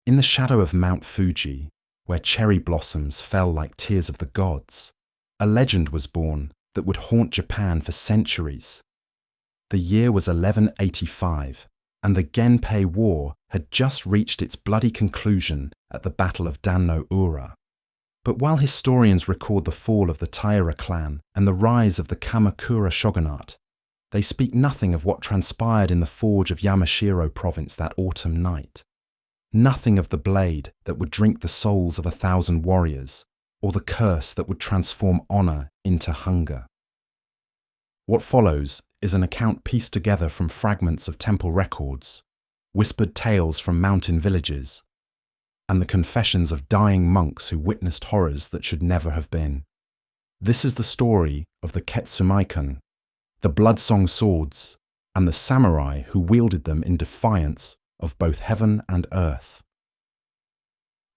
In the shadow of Mount Fuji, where cherry blossoms fell like tears of the gods, a legend was born that would haunt Japan for centuries. The year was 1185, and the Genpei War had just reached its bloody conclusion at the Battle of Dan-no-Ura. But while historians record the fall of the Taira clan and the rise of the Kamakura shogunate, they speak nothing of what transpired in the forge of Yamashiro province that autumn night. Nothing of the blade that would drink the souls of 1,000 warriors, or the curse that would transform honor into hunger. What follows is an account pieced together from fragments of temple records, whispered tales from mountain villages, and the confessions of dying monks who witnessed horrors that should never have been. This is the story of the Ketsumaikon, the blood-song swords, and the samurai who wielded them in defiance of both heaven and earth.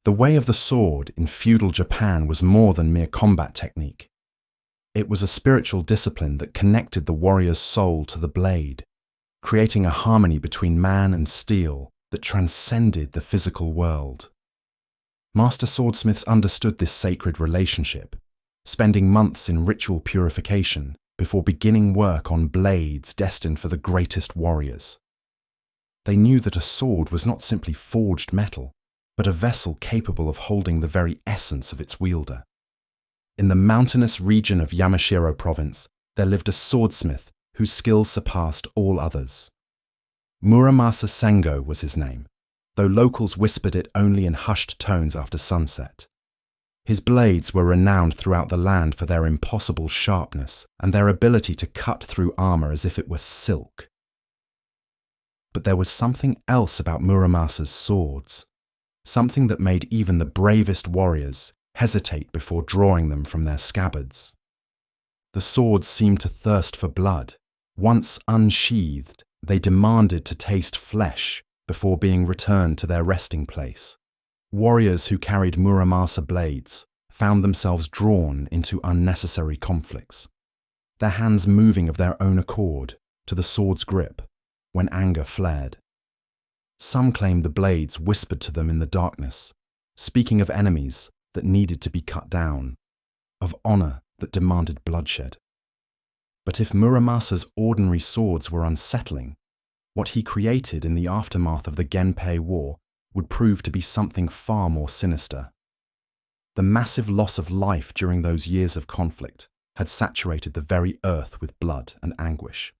The way of the sword in feudal Japan was more than mere combat technique. It was a spiritual discipline that connected the warrior's soul to the blade, creating a harmony between man and steel that transcended the physical world. Master swordsmiths understood this sacred relationship, spending months in ritual purification before beginning work on blades destined for the greatest warriors. They knew that a sword was not simply forged metal, but a vessel capable of holding the very essence of its wielder. In the mountainous region of Yamashiro province, there lived a swordsmith whose skills surpassed all others. Muramasa Sengo was his name, though locals whispered it only in hushed tones after sunset. His blades were renowned throughout the land for their impossible sharpness and their ability to cut through armor as if it were silk. But there was something else about Muramasa's swords, something that made even the bravest warriors hesitate before drawing them from their scabbards. The swords seemed to thirst for blood. Once unsheathed, they demanded to taste flesh before being returned to their resting place. Warriors who carried Muramasa blades found themselves drawn into unnecessary conflicts, their hands moving of their own accord to the sword's grip when anger flared. Some claimed the blades whispered to them in the darkness, speaking of enemies that needed to be cut down, of honor that demanded bloodshed. But if Muramasa's ordinary swords were unsettling, what he created in the aftermath of the Genpei War would prove to be something far more sinister. The massive loss of life during those years of conflict had saturated the very earth with blood and anguish.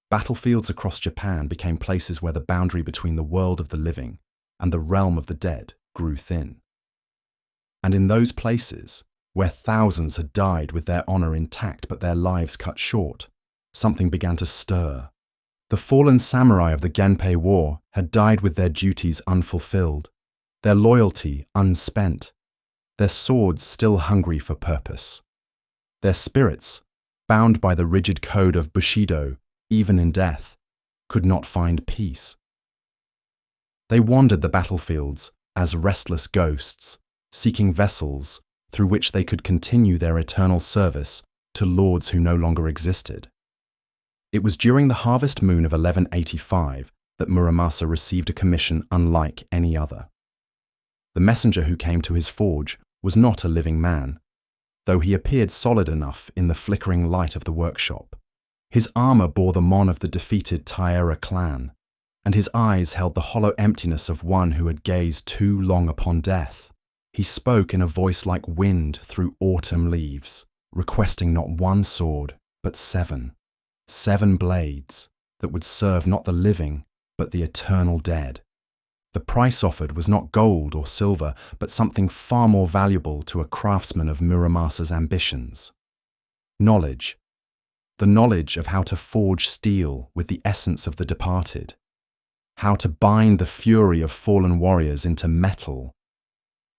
Battlefields across Japan became places where the boundary between the world of the living and the realm of the dead grew thin. And in those places, where thousands had died with their honor intact but their lives cut short, something began to stir. The fallen samurai of the Genpei War had died with their duties unfulfilled, their loyalty unspent, their swords still hungry for purpose. Their spirits, bound by the rigid code of Bushido, even in death, could not find peace. They wandered the battlefields as restless ghosts, seeking vessels through which they could continue their eternal service to lords who no longer existed. It was during the harvest moon of 1185 that Muramasa received a commission unlike any other. The messenger who came to his forge was not a living man, though he appeared solid enough in the flickering light of the workshop. His armor bore the mon of the defeated Taira clan, and his eyes held the hollow emptiness of one who had gazed too long upon death. He spoke in a voice like wind through autumn leaves, requesting not one sword, but 7 blades that would serve not the living, but the eternal dead. The price offered was not gold or silver, but something far more valuable to a craftsman of Muramasa's ambitions. Knowledge. The knowledge of how to forge steel with the essence of the departed, how to bind the fury of fallen warriors into metal,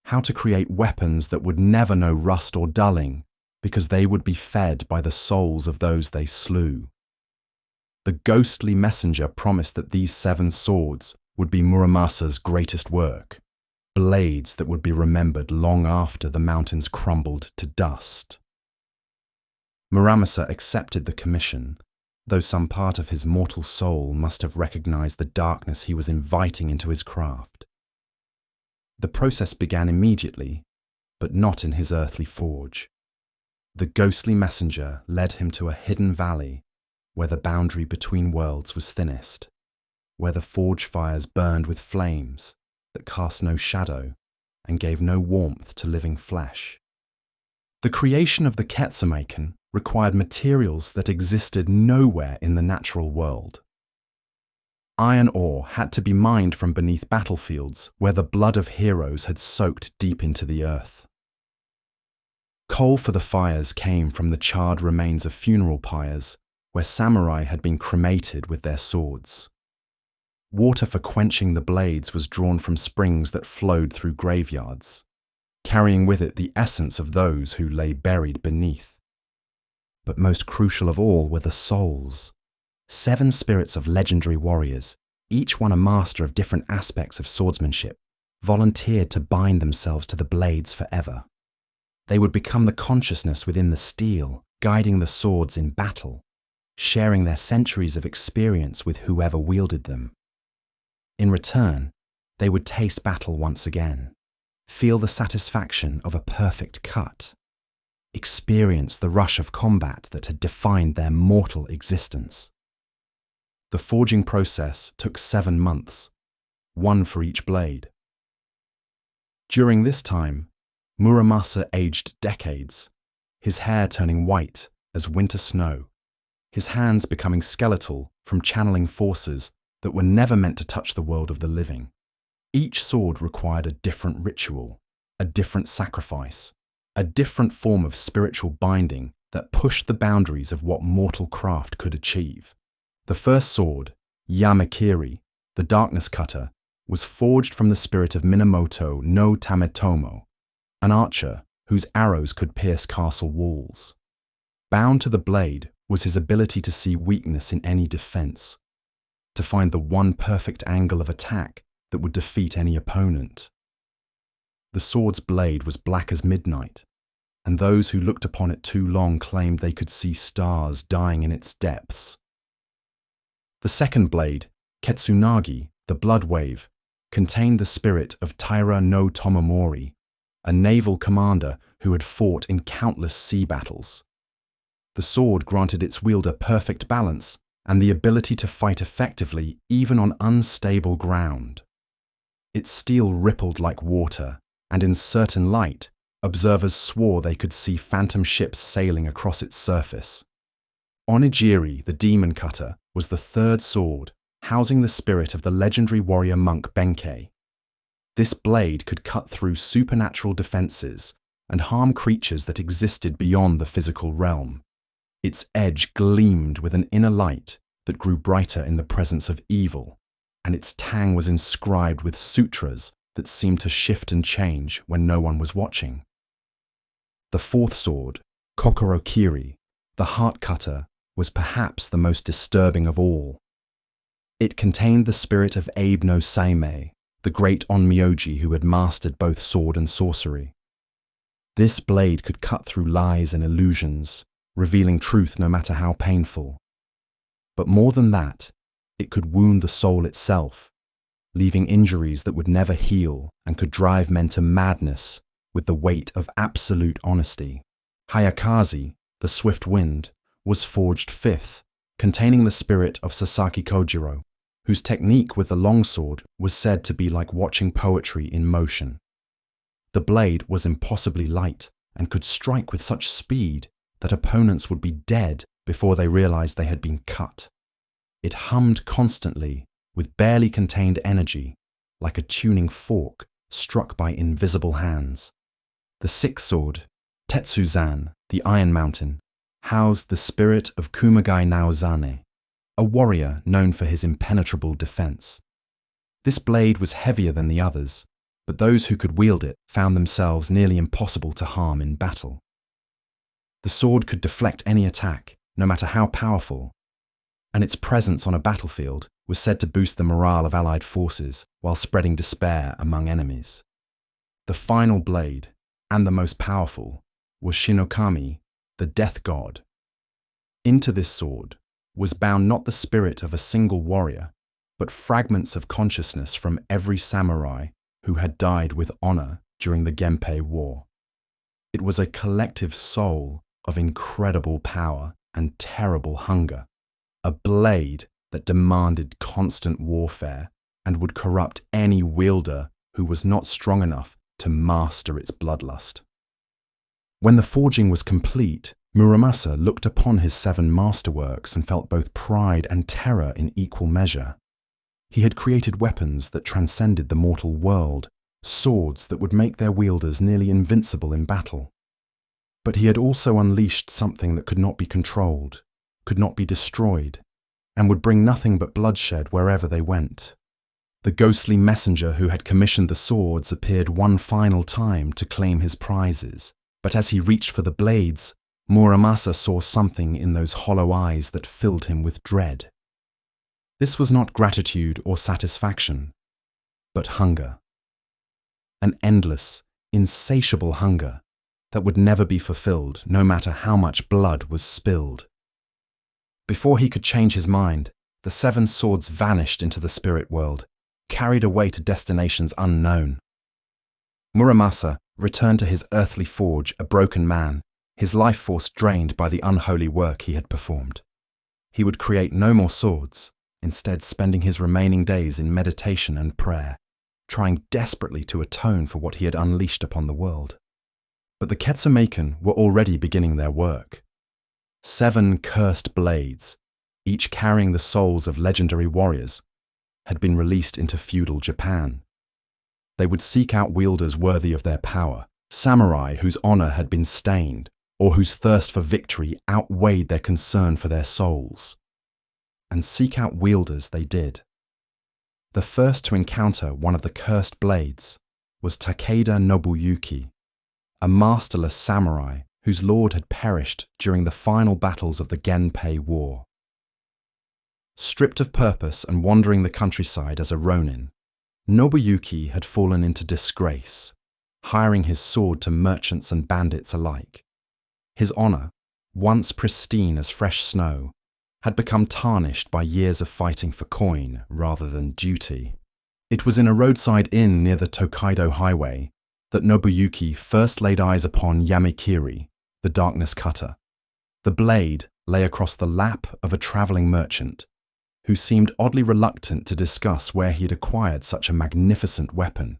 how to create weapons that would never know rust or dulling because they would be fed by the souls of those they slew. The ghostly messenger promised that these 7 swords would be Muramasa's greatest work, blades that would be remembered long after the mountains crumbled to dust. Muramasa accepted the commission, though some part of his mortal soul must have recognized the darkness he was inviting into his craft. The process began immediately, but not in his earthly forge. The ghostly messenger led him to a hidden valley where the boundary between worlds was thinnest, where the forge fires burned with flames that cast no shadow and gave no warmth to living flesh. The creation of the Quetzalcoatl required materials that existed nowhere in the natural world. Iron ore had to be mined from beneath battlefields where the blood of heroes had soaked deep into the earth. Coal for the fires came from the charred remains of funeral pyres where samurai had been cremated with their swords. Water for quenching the blades was drawn from springs that flowed through graveyards, carrying with it the essence of those who lay buried beneath. But most crucial of all were the souls. 7 spirits of legendary warriors, each one a master of different aspects of swordsmanship, volunteered to bind themselves to the blades forever. They would become the consciousness within the steel, guiding the swords in battle, sharing their centuries of experience with whoever wielded them. In return, they would taste battle once again, feel the satisfaction of a perfect cut, experience the rush of combat that had defined their mortal existence. The forging process took 7 months, 1 for each blade. During this time, Muramasa aged decades, his hair turning white as winter snow, his hands becoming skeletal from channeling forces that were never meant to touch the world of the living. Each sword required a different ritual, a different sacrifice, a different form of spiritual binding that pushed the boundaries of what mortal craft could achieve. The first sword, Yamakiri, the Darkness Cutter, was forged from the spirit of Minamoto no Tametomo, an archer whose arrows could pierce castle walls. Bound to the blade was his ability to see weakness in any defense, to find the one perfect angle of attack that would defeat any opponent. The sword's blade was black as midnight, and those who looked upon it too long claimed they could see stars dying in its depths. The second blade, Ketsunagi, the Blood Wave, contained the spirit of Taira no Tomomori, a naval commander who had fought in countless sea battles. The sword granted its wielder perfect balance and the ability to fight effectively even on unstable ground. Its steel rippled like water, and in certain light, observers swore they could see phantom ships sailing across its surface. Onigiri, the Demon Cutter, was the third sword, housing the spirit of the legendary warrior monk Benkei. This blade could cut through supernatural defenses and harm creatures that existed beyond the physical realm. Its edge gleamed with an inner light that grew brighter in the presence of evil, and its tang was inscribed with sutras that seemed to shift and change when no one was watching. The fourth sword, Kokorokiri, the Heart Cutter, was perhaps the most disturbing of all. It contained the spirit of Abe no Seimei, the great onmyoji who had mastered both sword and sorcery. This blade could cut through lies and illusions, revealing truth no matter how painful. But more than that, it could wound the soul itself, leaving injuries that would never heal and could drive men to madness with the weight of absolute honesty. Hayakaze, the Swift Wind, was forged fifth, containing the spirit of Sasaki Kojiro, whose technique with the longsword was said to be like watching poetry in motion. The blade was impossibly light and could strike with such speed that opponents would be dead before they realized they had been cut. It hummed constantly with barely contained energy, like a tuning fork struck by invisible hands. The sixth sword, Tetsuzan, the Iron Mountain, housed the spirit of Kumagai Naozane, a warrior known for his impenetrable defense. This blade was heavier than the others, but those who could wield it found themselves nearly impossible to harm in battle. The sword could deflect any attack, no matter how powerful, and its presence on a battlefield was said to boost the morale of allied forces while spreading despair among enemies. The final blade, and the most powerful, was Shinokami, the death god. Into this sword was bound not the spirit of a single warrior, but fragments of consciousness from every samurai who had died with honor during the Genpei War. It was a collective soul of incredible power and terrible hunger, a blade that demanded constant warfare and would corrupt any wielder who was not strong enough to master its bloodlust. When the forging was complete, Muramasa looked upon his 7 masterworks and felt both pride and terror in equal measure. He had created weapons that transcended the mortal world, swords that would make their wielders nearly invincible in battle. But he had also unleashed something that could not be controlled, could not be destroyed, and would bring nothing but bloodshed wherever they went. The ghostly messenger who had commissioned the swords appeared one final time to claim his prizes, but as he reached for the blades, Muramasa saw something in those hollow eyes that filled him with dread. This was not gratitude or satisfaction, but hunger. An endless, insatiable hunger that would never be fulfilled no matter how much blood was spilled. Before he could change his mind, the 7 swords vanished into the spirit world, carried away to destinations unknown. Muramasa returned to his earthly forge a broken man, his life force drained by the unholy work he had performed. He would create no more swords, instead spending his remaining days in meditation and prayer, trying desperately to atone for what he had unleashed upon the world. But the Ketsumaken were already beginning their work. 7 cursed blades, each carrying the souls of legendary warriors, had been released into feudal Japan. They would seek out wielders worthy of their power, samurai whose honor had been stained, or whose thirst for victory outweighed their concern for their souls. And seek out wielders they did. The first to encounter one of the cursed blades was Takeda Nobuyuki, a masterless samurai whose lord had perished during the final battles of the Genpei War. Stripped of purpose and wandering the countryside as a ronin, Nobuyuki had fallen into disgrace, hiring his sword to merchants and bandits alike. His honor, once pristine as fresh snow, had become tarnished by years of fighting for coin rather than duty. It was in a roadside inn near the Tokaido Highway that Nobuyuki first laid eyes upon Yamikiri, the darkness cutter. The blade lay across the lap of a traveling merchant, who seemed oddly reluctant to discuss where he had acquired such a magnificent weapon.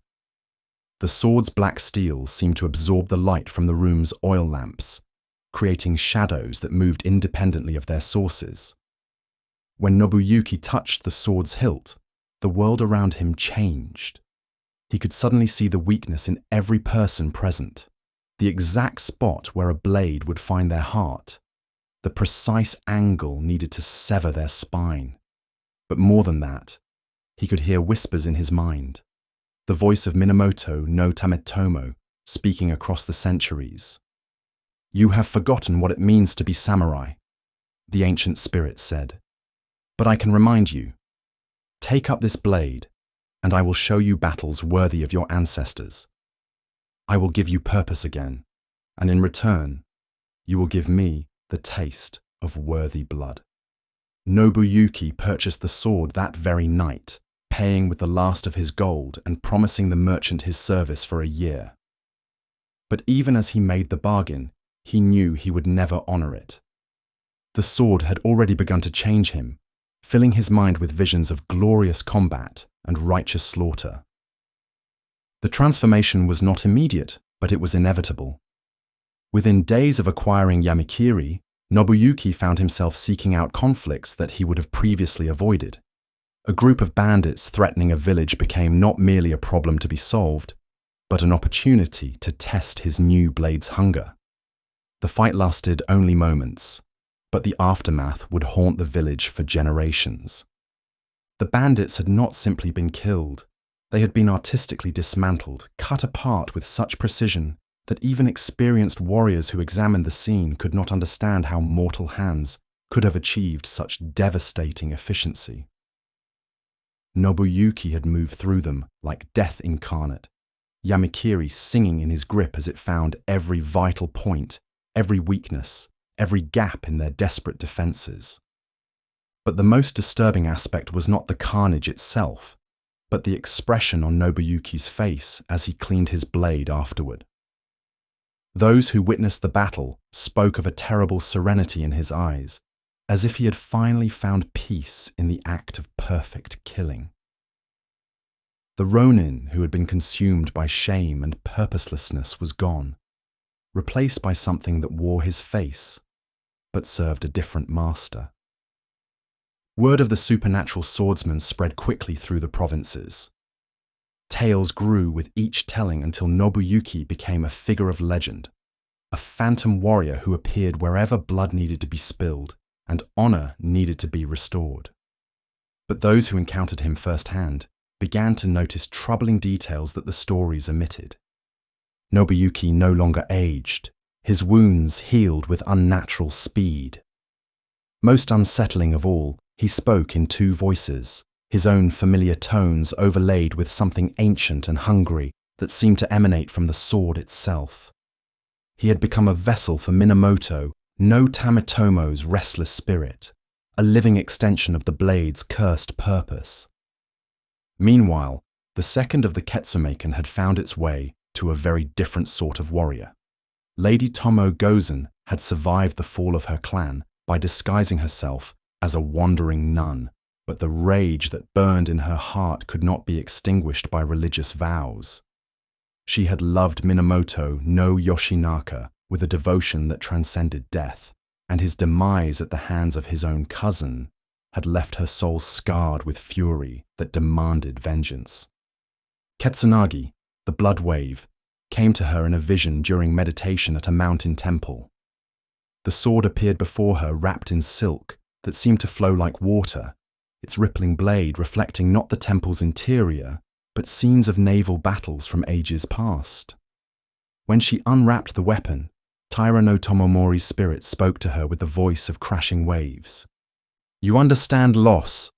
The sword's black steel seemed to absorb the light from the room's oil lamps, creating shadows that moved independently of their sources. When Nobuyuki touched the sword's hilt, the world around him changed. He could suddenly see the weakness in every person present, the exact spot where a blade would find their heart, the precise angle needed to sever their spine. But more than that, he could hear whispers in his mind, the voice of Minamoto no Tametomo speaking across the centuries. "You have forgotten what it means to be samurai," the ancient spirit said. "But I can remind you. Take up this blade, and I will show you battles worthy of your ancestors. I will give you purpose again, and in return, you will give me the taste of worthy blood." Nobuyuki purchased the sword that very night, paying with the last of his gold and promising the merchant his service for a year. But even as he made the bargain, he knew he would never honor it. The sword had already begun to change him, filling his mind with visions of glorious combat and righteous slaughter. The transformation was not immediate, but it was inevitable. Within days of acquiring Yamikiri, Nobuyuki found himself seeking out conflicts that he would have previously avoided. A group of bandits threatening a village became not merely a problem to be solved, but an opportunity to test his new blade's hunger. The fight lasted only moments, but the aftermath would haunt the village for generations. The bandits had not simply been killed. They had been artistically dismantled, cut apart with such precision that even experienced warriors who examined the scene could not understand how mortal hands could have achieved such devastating efficiency. Nobuyuki had moved through them like death incarnate, Yamikiri singing in his grip as it found every vital point, every weakness, every gap in their desperate defenses. But the most disturbing aspect was not the carnage itself, but the expression on Nobuyuki's face as he cleaned his blade afterward. Those who witnessed the battle spoke of a terrible serenity in his eyes, as if he had finally found peace in the act of perfect killing. The Ronin who had been consumed by shame and purposelessness was gone, replaced by something that wore his face, but served a different master. Word of the supernatural swordsman spread quickly through the provinces. Tales grew with each telling until Nobuyuki became a figure of legend, a phantom warrior who appeared wherever blood needed to be spilled and honor needed to be restored. But those who encountered him firsthand began to notice troubling details that the stories omitted. Nobuyuki no longer aged, his wounds healed with unnatural speed. Most unsettling of all, he spoke in two voices, his own familiar tones overlaid with something ancient and hungry that seemed to emanate from the sword itself. He had become a vessel for Minamoto, no Tamitomo's restless spirit, a living extension of the blade's cursed purpose. Meanwhile, the second of the Ketsumaken had found its way to a very different sort of warrior. Lady Tomo Gozen had survived the fall of her clan by disguising herself as a wandering nun, but the rage that burned in her heart could not be extinguished by religious vows. She had loved Minamoto no Yoshinaka with a devotion that transcended death, and his demise at the hands of his own cousin had left her soul scarred with fury that demanded vengeance. Ketsunagi, the blood wave, came to her in a vision during meditation at a mountain temple. The sword appeared before her wrapped in silk that seemed to flow like water, its rippling blade reflecting not the temple's interior, but scenes of naval battles from ages past. When she unwrapped the weapon, Taira no Tomomori's spirit spoke to her with the voice of crashing waves. "You understand loss,"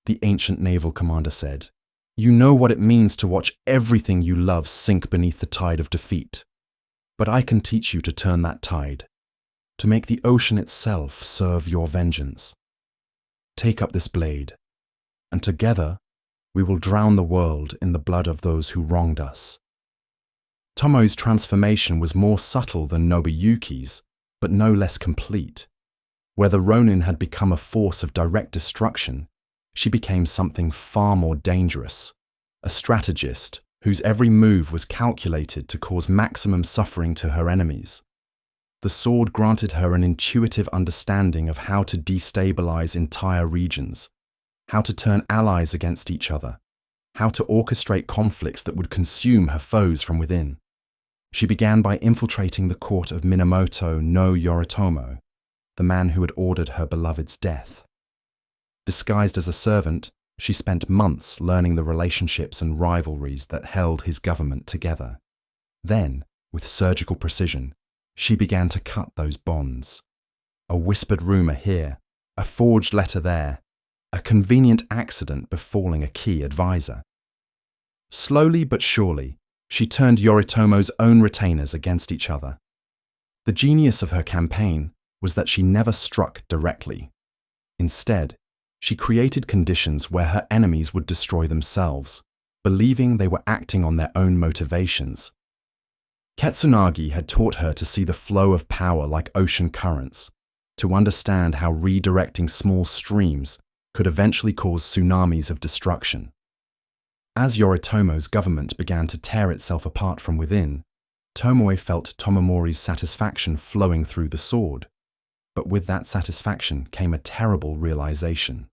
the ancient naval commander said. "You know what it means to watch everything you love sink beneath the tide of defeat. But I can teach you to turn that tide, to make the ocean itself serve your vengeance. Take up this blade, and together we will drown the world in the blood of those who wronged us." Tomo's transformation was more subtle than Nobuyuki's, but no less complete. Where the Ronin had become a force of direct destruction, she became something far more dangerous, a strategist whose every move was calculated to cause maximum suffering to her enemies. The sword granted her an intuitive understanding of how to destabilize entire regions, how to turn allies against each other, how to orchestrate conflicts that would consume her foes from within. She began by infiltrating the court of Minamoto no Yoritomo, the man who had ordered her beloved's death. Disguised as a servant, she spent months learning the relationships and rivalries that held his government together. Then, with surgical precision, she began to cut those bonds. A whispered rumor here, a forged letter there, a convenient accident befalling a key advisor. Slowly but surely, she turned Yoritomo's own retainers against each other. The genius of her campaign was that she never struck directly. Instead, she created conditions where her enemies would destroy themselves, believing they were acting on their own motivations. Ketsunagi had taught her to see the flow of power like ocean currents, to understand how redirecting small streams could eventually cause tsunamis of destruction. As Yoritomo's government began to tear itself apart from within, Tomoe felt Tomomori's satisfaction flowing through the sword. But with that satisfaction came a terrible realization.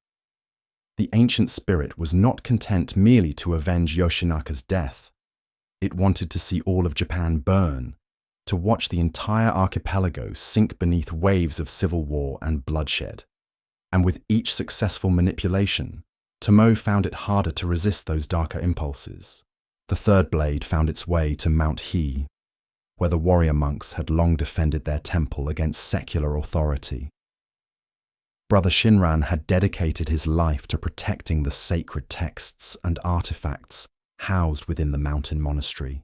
The ancient spirit was not content merely to avenge Yoshinaka's death. It wanted to see all of Japan burn, to watch the entire archipelago sink beneath waves of civil war and bloodshed. And with each successful manipulation, Tomoe found it harder to resist those darker impulses. The third blade found its way to Mount He, where the warrior monks had long defended their temple against secular authority. Brother Shinran had dedicated his life to protecting the sacred texts and artifacts housed within the mountain monastery.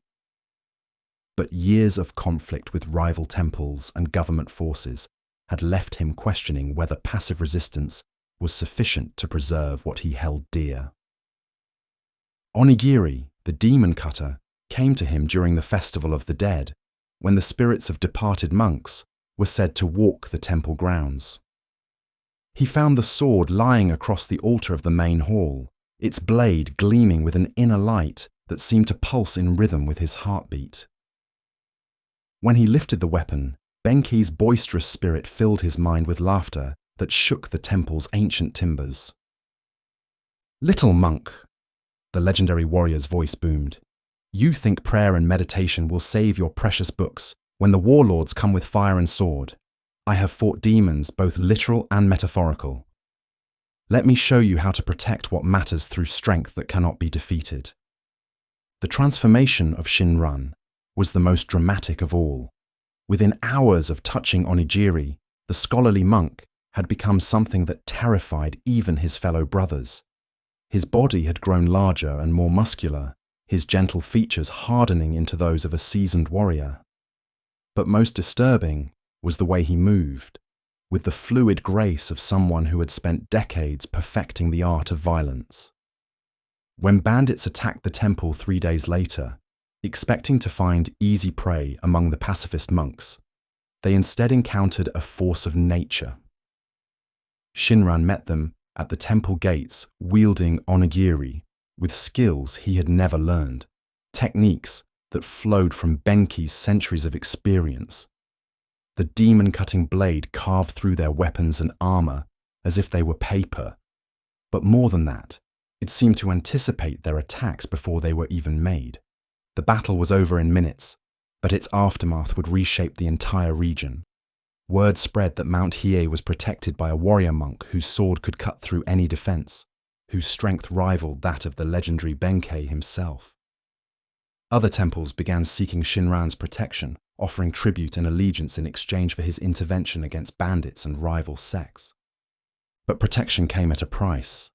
But years of conflict with rival temples and government forces had left him questioning whether passive resistance was sufficient to preserve what he held dear. Onigiri, the demon cutter, came to him during the Festival of the Dead, when the spirits of departed monks were said to walk the temple grounds. He found the sword lying across the altar of the main hall, its blade gleaming with an inner light that seemed to pulse in rhythm with his heartbeat. When he lifted the weapon, Benki's boisterous spirit filled his mind with laughter that shook the temple's ancient timbers. "Little monk," the legendary warrior's voice boomed, "you think prayer and meditation will save your precious books when the warlords come with fire and sword. I have fought demons, both literal and metaphorical. Let me show you how to protect what matters through strength that cannot be defeated." The transformation of Shinran was the most dramatic of all. Within hours of touching Onigiri, the scholarly monk had become something that terrified even his fellow brothers. His body had grown larger and more muscular, his gentle features hardening into those of a seasoned warrior. But most disturbing was the way he moved, with the fluid grace of someone who had spent decades perfecting the art of violence. When bandits attacked the temple 3 days later, expecting to find easy prey among the pacifist monks, they instead encountered a force of nature. Shinran met them at the temple gates wielding onigiri with skills he had never learned, techniques that flowed from Benki's centuries of experience. The demon-cutting blade carved through their weapons and armor as if they were paper. But more than that, it seemed to anticipate their attacks before they were even made. The battle was over in minutes, but its aftermath would reshape the entire region. Word spread that Mount Hiei was protected by a warrior monk whose sword could cut through any defense, whose strength rivaled that of the legendary Benkei himself. Other temples began seeking Shinran's protection, offering tribute and allegiance in exchange for his intervention against bandits and rival sects. But protection came at a price.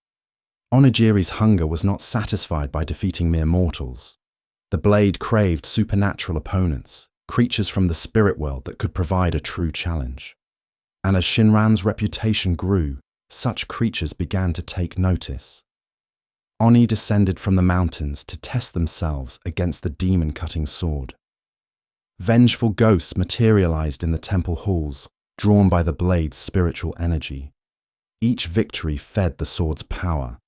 Onigiri's hunger was not satisfied by defeating mere mortals. The blade craved supernatural opponents, creatures from the spirit world that could provide a true challenge. And as Shinran's reputation grew, such creatures began to take notice. Oni descended from the mountains to test themselves against the demon-cutting sword. Vengeful ghosts materialized in the temple halls, drawn by the blade's spiritual energy. Each victory fed the sword's power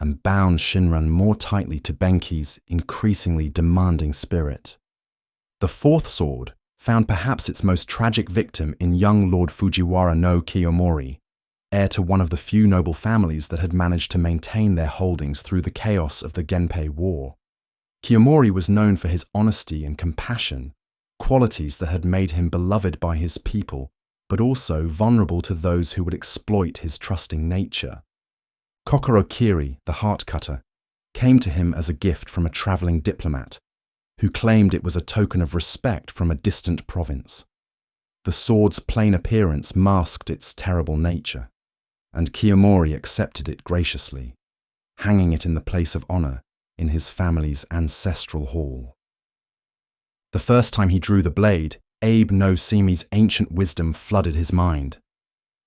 and bound Shinran more tightly to Benki's increasingly demanding spirit. The fourth sword found perhaps its most tragic victim in young Lord Fujiwara no Kiyomori, heir to one of the few noble families that had managed to maintain their holdings through the chaos of the Genpei War. Kiyomori was known for his honesty and compassion, qualities that had made him beloved by his people, but also vulnerable to those who would exploit his trusting nature. Kokoro Kiri, the heart cutter, came to him as a gift from a travelling diplomat, who claimed it was a token of respect from a distant province. The sword's plain appearance masked its terrible nature, and Kiyomori accepted it graciously, hanging it in the place of honour in his family's ancestral hall. The first time he drew the blade, Abe no Semi's ancient wisdom flooded his mind.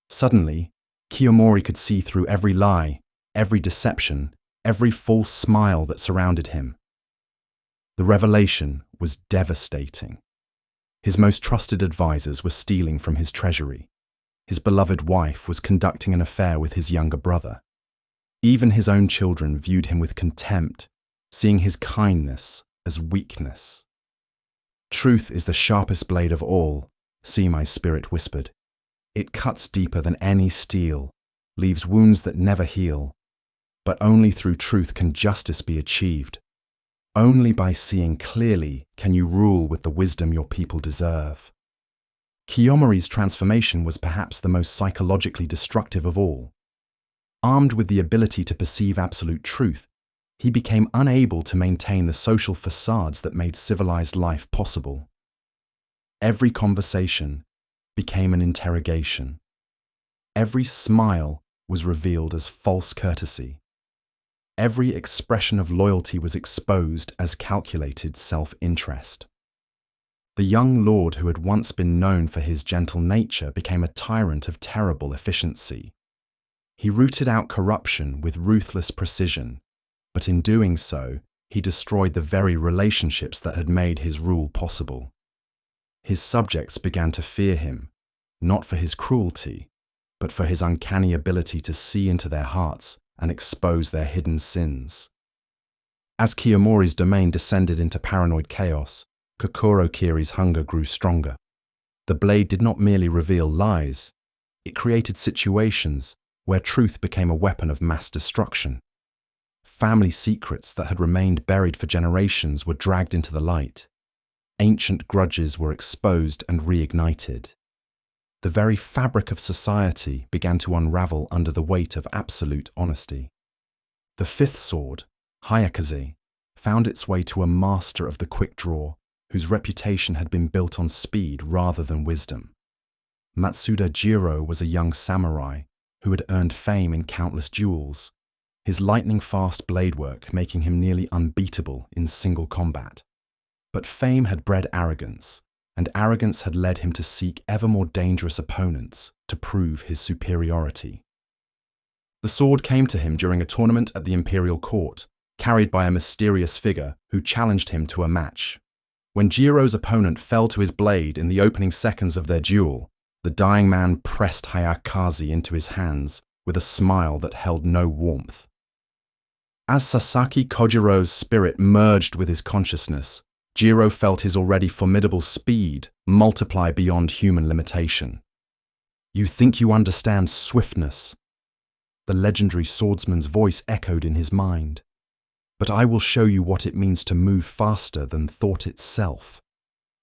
Suddenly, Kiyomori could see through every lie, every deception, every false smile that surrounded him. The revelation was devastating. His most trusted advisors were stealing from his treasury. His beloved wife was conducting an affair with his younger brother. Even his own children viewed him with contempt, seeing his kindness as weakness. "Truth is the sharpest blade of all," Semai's spirit whispered. "It cuts deeper than any steel, leaves wounds that never heal. But only through truth can justice be achieved. Only by seeing clearly can you rule with the wisdom your people deserve." Kiyomori's transformation was perhaps the most psychologically destructive of all. Armed with the ability to perceive absolute truth, he became unable to maintain the social facades that made civilized life possible. Every conversation became an interrogation. Every smile was revealed as false courtesy. Every expression of loyalty was exposed as calculated self-interest. The young lord who had once been known for his gentle nature became a tyrant of terrible efficiency. He rooted out corruption with ruthless precision, but in doing so, he destroyed the very relationships that had made his rule possible. His subjects began to fear him, not for his cruelty, but for his uncanny ability to see into their hearts and expose their hidden sins. As Kiyomori's domain descended into paranoid chaos, Kokoro Kiri's hunger grew stronger. The blade did not merely reveal lies, it created situations where truth became a weapon of mass destruction. Family secrets that had remained buried for generations were dragged into the light. Ancient grudges were exposed and reignited. The very fabric of society began to unravel under the weight of absolute honesty. The fifth sword, Hayakaze, found its way to a master of the quick draw, whose reputation had been built on speed rather than wisdom. Matsuda Jiro was a young samurai who had earned fame in countless duels, his lightning-fast blade work making him nearly unbeatable in single combat. But fame had bred arrogance, and arrogance had led him to seek ever more dangerous opponents to prove his superiority. The sword came to him during a tournament at the imperial court, carried by a mysterious figure who challenged him to a match. When Jiro's opponent fell to his blade in the opening seconds of their duel, the dying man pressed Hayakaze into his hands with a smile that held no warmth. As Sasaki Kojiro's spirit merged with his consciousness, Jiro felt his already formidable speed multiply beyond human limitation. "You think you understand swiftness?" The legendary swordsman's voice echoed in his mind. "But I will show you what it means to move faster than thought itself.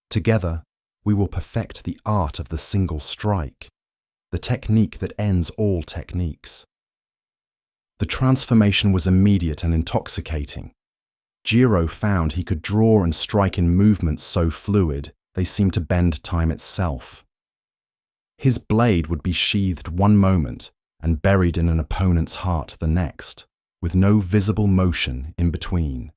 Together, we will perfect the art of the single strike, the technique that ends all techniques." The transformation was immediate and intoxicating. Jiro found he could draw and strike in movements so fluid they seemed to bend time itself. His blade would be sheathed one moment and buried in an opponent's heart the next, with no visible motion in between.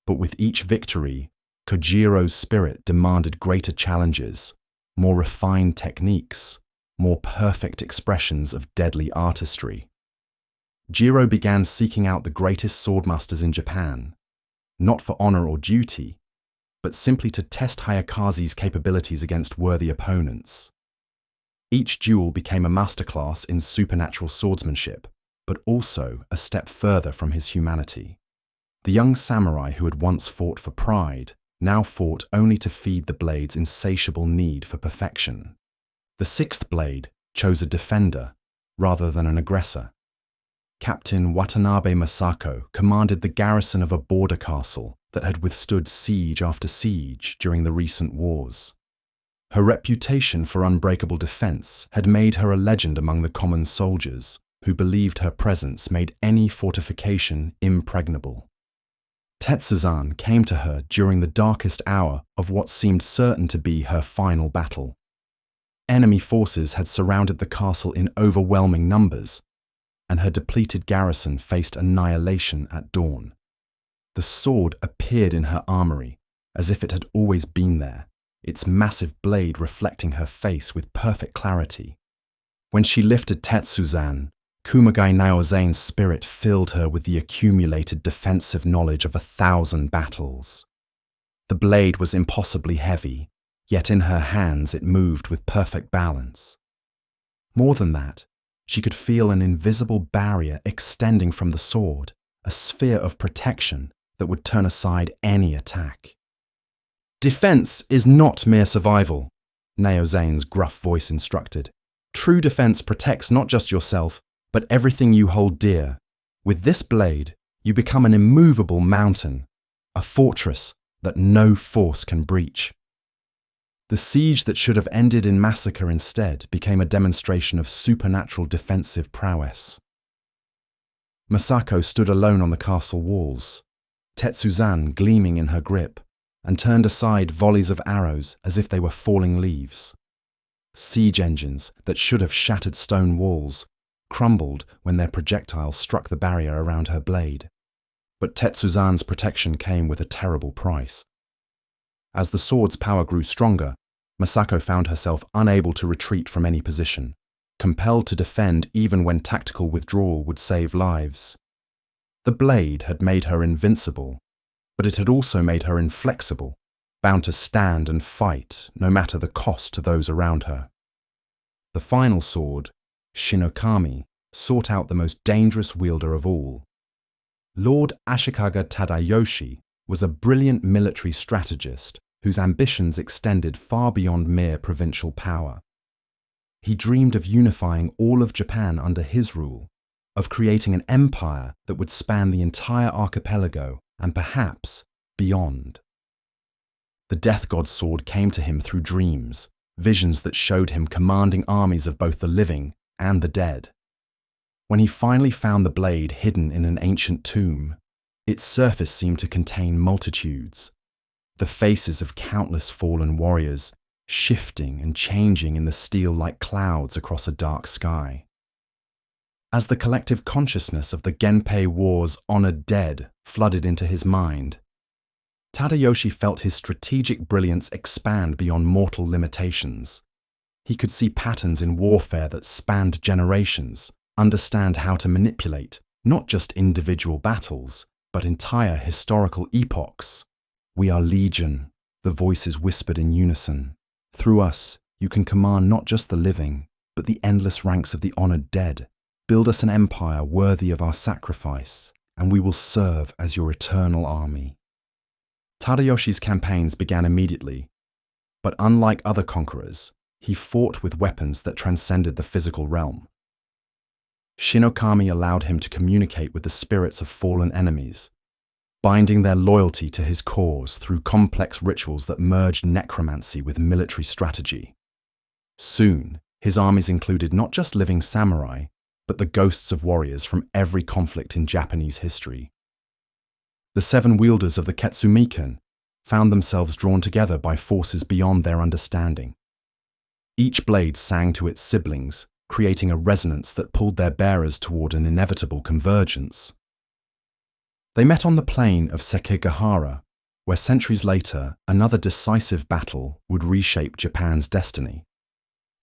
But with each victory, Kojiro's spirit demanded greater challenges, more refined techniques, more perfect expressions of deadly artistry. Jiro began seeking out the greatest swordmasters in Japan, not for honor or duty, but simply to test Hayakaze's capabilities against worthy opponents. Each duel became a masterclass in supernatural swordsmanship, but also a step further from his humanity. The young samurai who had once fought for pride now fought only to feed the blade's insatiable need for perfection. The sixth blade chose a defender rather than an aggressor. Captain Watanabe Masako commanded the garrison of a border castle that had withstood siege after siege during the recent wars. Her reputation for unbreakable defense had made her a legend among the common soldiers, who believed her presence made any fortification impregnable. Tetsuzan came to her during the darkest hour of what seemed certain to be her final battle. Enemy forces had surrounded the castle in overwhelming numbers, and her depleted garrison faced annihilation at dawn. The sword appeared in her armory, as if it had always been there, its massive blade reflecting her face with perfect clarity. When she lifted Tetsuzan, Kumagai Naozane's spirit filled her with the accumulated defensive knowledge of 1,000 battles. The blade was impossibly heavy, yet in her hands it moved with perfect balance. More than that, she could feel an invisible barrier extending from the sword, a sphere of protection that would turn aside any attack. "Defense is not mere survival," Naozane's gruff voice instructed. "True defense protects not just yourself, but everything you hold dear. With this blade, you become an immovable mountain, a fortress that no force can breach." The siege that should have ended in massacre instead became a demonstration of supernatural defensive prowess. Masako stood alone on the castle walls, Tetsuzan gleaming in her grip, and turned aside volleys of arrows as if they were falling leaves. Siege engines that should have shattered stone walls crumbled when their projectiles struck the barrier around her blade. But Tetsuzan's protection came with a terrible price. As the sword's power grew stronger, Masako found herself unable to retreat from any position, compelled to defend even when tactical withdrawal would save lives. The blade had made her invincible, but it had also made her inflexible, bound to stand and fight no matter the cost to those around her. The final sword, Shinokami, sought out the most dangerous wielder of all. Lord Ashikaga Tadayoshi was a brilliant military strategist whose ambitions extended far beyond mere provincial power. He dreamed of unifying all of Japan under his rule, of creating an empire that would span the entire archipelago and perhaps beyond. The Death God's sword came to him through dreams, visions that showed him commanding armies of both the living and the dead. When he finally found the blade hidden in an ancient tomb, its surface seemed to contain multitudes, the faces of countless fallen warriors, shifting and changing in the steel like clouds across a dark sky. As the collective consciousness of the Genpei War's honored dead flooded into his mind, Tadayoshi felt his strategic brilliance expand beyond mortal limitations. He could see patterns in warfare that spanned generations, understand how to manipulate not just individual battles, but entire historical epochs. "We are legion," the voices whispered in unison. "Through us, you can command not just the living, but the endless ranks of the honored dead. Build us an empire worthy of our sacrifice, and we will serve as your eternal army." Tadayoshi's campaigns began immediately, but unlike other conquerors, he fought with weapons that transcended the physical realm. Shinokami allowed him to communicate with the spirits of fallen enemies, binding their loyalty to his cause through complex rituals that merged necromancy with military strategy. Soon, his armies included not just living samurai, but the ghosts of warriors from every conflict in Japanese history. The 7 wielders of the Ketsumikan found themselves drawn together by forces beyond their understanding. Each blade sang to its siblings, creating a resonance that pulled their bearers toward an inevitable convergence. They met on the plain of Sekigahara, where centuries later another decisive battle would reshape Japan's destiny.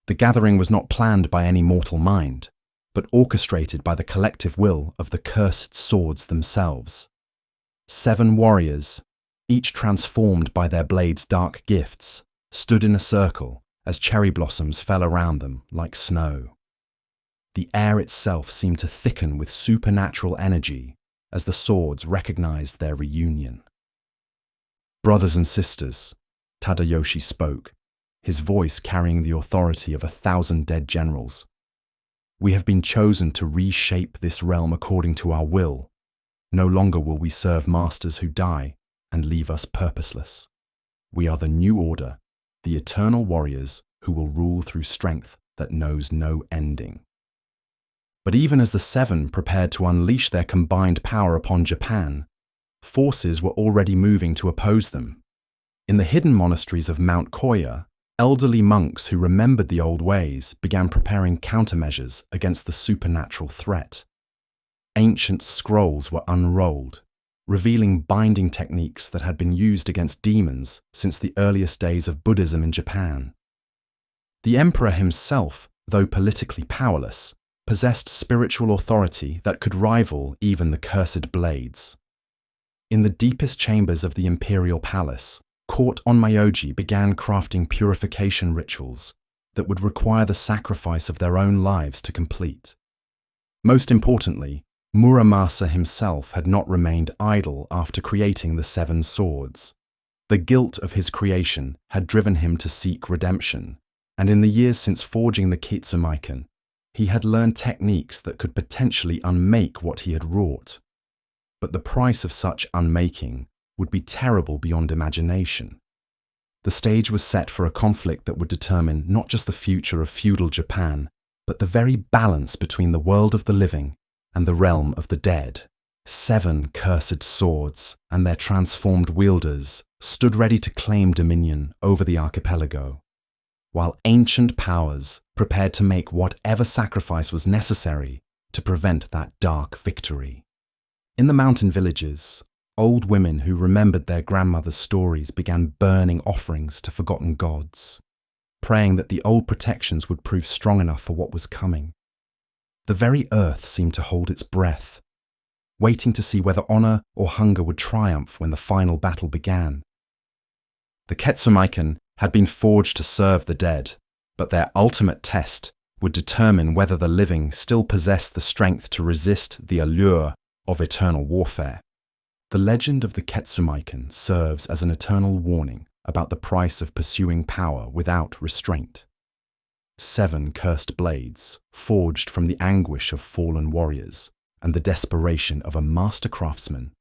The gathering was not planned by any mortal mind, but orchestrated by the collective will of the cursed swords themselves. 7 warriors, each transformed by their blades' dark gifts, stood in a circle as cherry blossoms fell around them like snow. The air itself seemed to thicken with supernatural energy as the swords recognized their reunion. "Brothers and sisters," Tadayoshi spoke, his voice carrying the authority of 1,000 dead generals. "We have been chosen to reshape this realm according to our will. No longer will we serve masters who die and leave us purposeless. We are the new order, the eternal warriors who will rule through strength that knows no ending." But even as the 7 prepared to unleash their combined power upon Japan, forces were already moving to oppose them. In the hidden monasteries of Mount Koya, elderly monks who remembered the old ways began preparing countermeasures against the supernatural threat. Ancient scrolls were unrolled, revealing binding techniques that had been used against demons since the earliest days of Buddhism in Japan. The emperor himself, though politically powerless, possessed spiritual authority that could rival even the cursed blades. In the deepest chambers of the imperial palace, Court Onmyoji began crafting purification rituals that would require the sacrifice of their own lives to complete. Most importantly, Muramasa himself had not remained idle after creating the 7 swords. The guilt of his creation had driven him to seek redemption, and in the years since forging the Ketsumikan, he had learned techniques that could potentially unmake what he had wrought. But the price of such unmaking would be terrible beyond imagination. The stage was set for a conflict that would determine not just the future of feudal Japan, but the very balance between the world of the living and the realm of the dead. 7 cursed swords and their transformed wielders stood ready to claim dominion over the archipelago, while ancient powers prepared to make whatever sacrifice was necessary to prevent that dark victory. In the mountain villages, old women who remembered their grandmother's stories began burning offerings to forgotten gods, praying that the old protections would prove strong enough for what was coming. The very earth seemed to hold its breath. waiting to see whether honor or hunger would triumph when the final battle began. The Ketsumaiken had been forged to serve the dead, but their ultimate test would determine whether the living still possessed the strength to resist the allure of eternal warfare. The legend of the Ketsumaiken serves as an eternal warning about the price of pursuing power without restraint. 7 cursed blades, forged from the anguish of fallen warriors and the desperation of a master craftsman,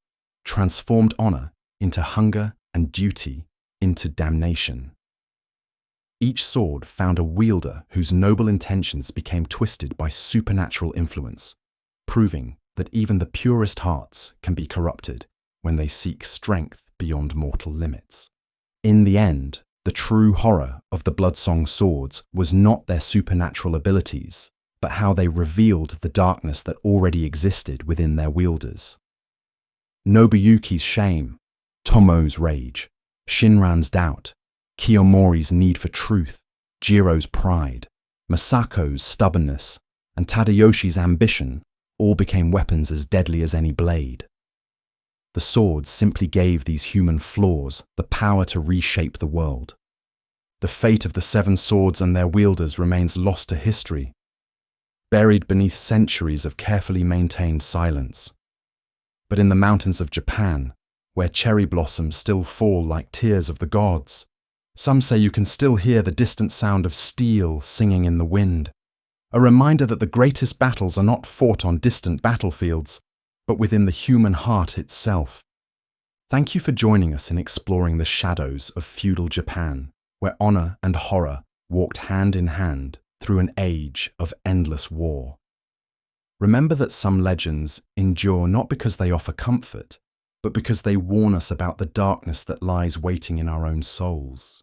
transformed honor into hunger and duty into damnation. Each sword found a wielder whose noble intentions became twisted by supernatural influence, proving that even the purest hearts can be corrupted when they seek strength beyond mortal limits. In the end, the true horror of the Bloodsong swords was not their supernatural abilities, but how they revealed the darkness that already existed within their wielders. Nobuyuki's shame, Tomo's rage, Shinran's doubt, Kiyomori's need for truth, Jiro's pride, Masako's stubbornness, and Tadayoshi's ambition all became weapons as deadly as any blade. The swords simply gave these human flaws the power to reshape the world. The fate of the 7 swords and their wielders remains lost to history, buried beneath centuries of carefully maintained silence. But in the mountains of Japan, where cherry blossoms still fall like tears of the gods, some say you can still hear the distant sound of steel singing in the wind, a reminder that the greatest battles are not fought on distant battlefields, but within the human heart itself. Thank you for joining us in exploring the shadows of feudal Japan, where honor and horror walked hand in hand through an age of endless war. Remember that some legends endure not because they offer comfort, but because they warn us about the darkness that lies waiting in our own souls.